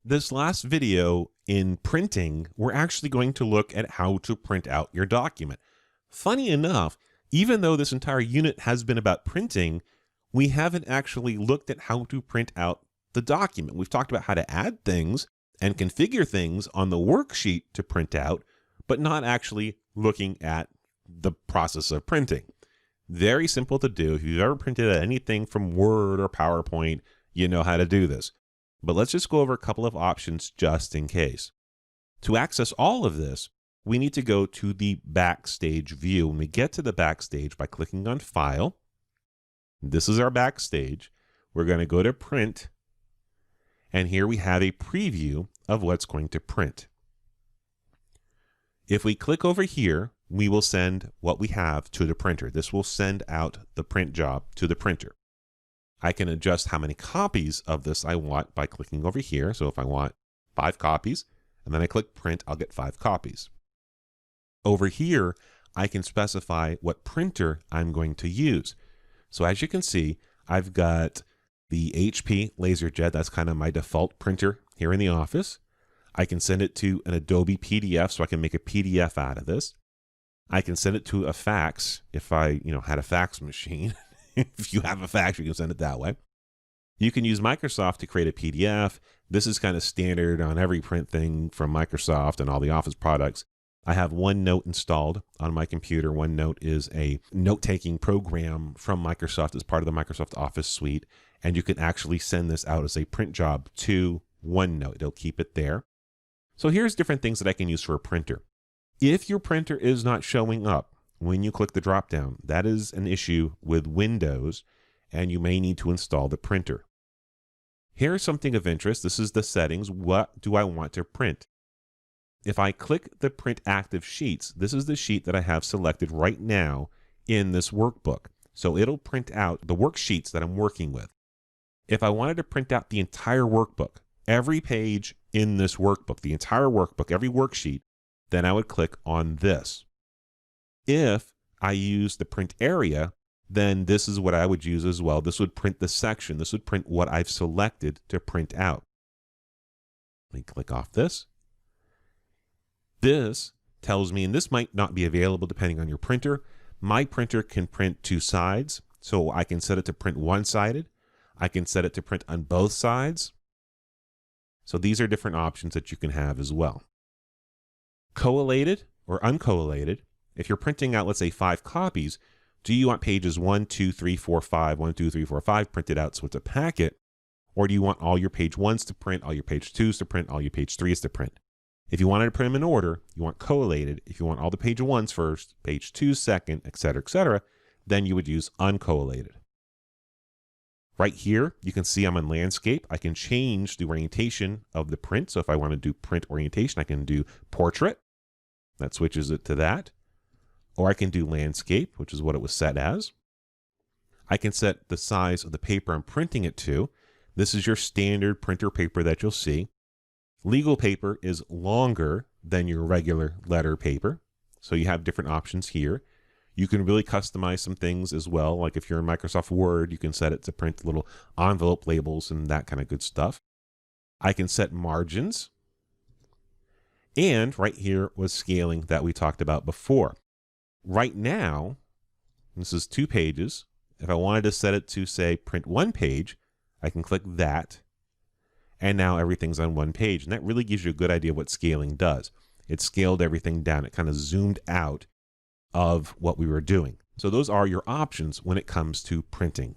This last video in printing, we're actually going to look at how to print out your document. Funny enough, even though this entire unit has been about printing, we haven't actually looked at how to print out the document. We've talked about how to add things and configure things on the worksheet to print out, but not actually looking at the process of printing. Very simple to do. If you've ever printed anything from Word or PowerPoint, you know how to do this. But let's just go over a couple of options just in case. To access all of this, we need to go to the Backstage View. When we get to the Backstage by clicking on File, this is our Backstage. We're going to go to Print, and here we have a preview of what's going to print. If we click over here, we will send what we have to the printer. This will send out the print job to the printer. I can adjust how many copies of this I want by clicking over here. So if I want 5 copies, and then I click print, I'll get 5 copies. Over here, I can specify what printer I'm going to use. So as you can see, I've got the HP LaserJet. That's kind of my default printer here in the office. I can send it to an Adobe PDF, so I can make a PDF out of this. I can send it to a fax if I, had a fax machine. If you have a fax, you can send it that way. You can use Microsoft to create a PDF. This is kind of standard on every print thing from Microsoft and all the Office products. I have OneNote installed on my computer. OneNote is a note-taking program from Microsoft as part of the Microsoft Office suite, and you can actually send this out as a print job to OneNote. It'll keep it there. So here's different things that I can use for a printer. If your printer is not showing up when you click the drop-down, that is an issue with Windows, and you may need to install the printer. Here's something of interest. This is the settings. What do I want to print? If I click the Print Active Sheets, this is the sheet that I have selected right now in this workbook. So it'll print out the worksheets that I'm working with. If I wanted to print out the entire workbook, every page in this workbook, the entire workbook, every worksheet, then I would click on this. If I use the print area, then this is what I would use as well. This would print the section. This would print what I've selected to print out. Let me click off this. This tells me, and this might not be available depending on your printer. My printer can print 2 sides, so I can set it to print one-sided. I can set it to print on both sides. So these are different options that you can have as well. Collated or uncollated. If you're printing out, let's say 5 copies, do you want pages 1, 2, 3, 4, 5, 1, 2, 3, 4, 5 printed out so it's a packet? Or do you want all your page 1s to print, all your page 2s to print, all your page 3s to print? If you wanted to print them in order, you want collated. If you want all the page 1s first, page 2s second, etc., then you would use uncollated. Right here, you can see I'm in landscape. I can change the orientation of the print. So if I want to do print orientation, I can do portrait. That switches it to that. Or I can do landscape, which is what it was set as. I can set the size of the paper I'm printing it to. This is your standard printer paper that you'll see. Legal paper is longer than your regular letter paper. So you have different options here. You can really customize some things as well. Like if you're in Microsoft Word, you can set it to print little envelope labels and that kind of good stuff. I can set margins. And right here was scaling that we talked about before. Right now, this is 2 pages. If I wanted to set it to, say, print 1 page, I can click that. And now everything's on 1 page. And that really gives you a good idea of what scaling does. It scaled everything down. It kind of zoomed out of what we were doing. So those are your options when it comes to printing.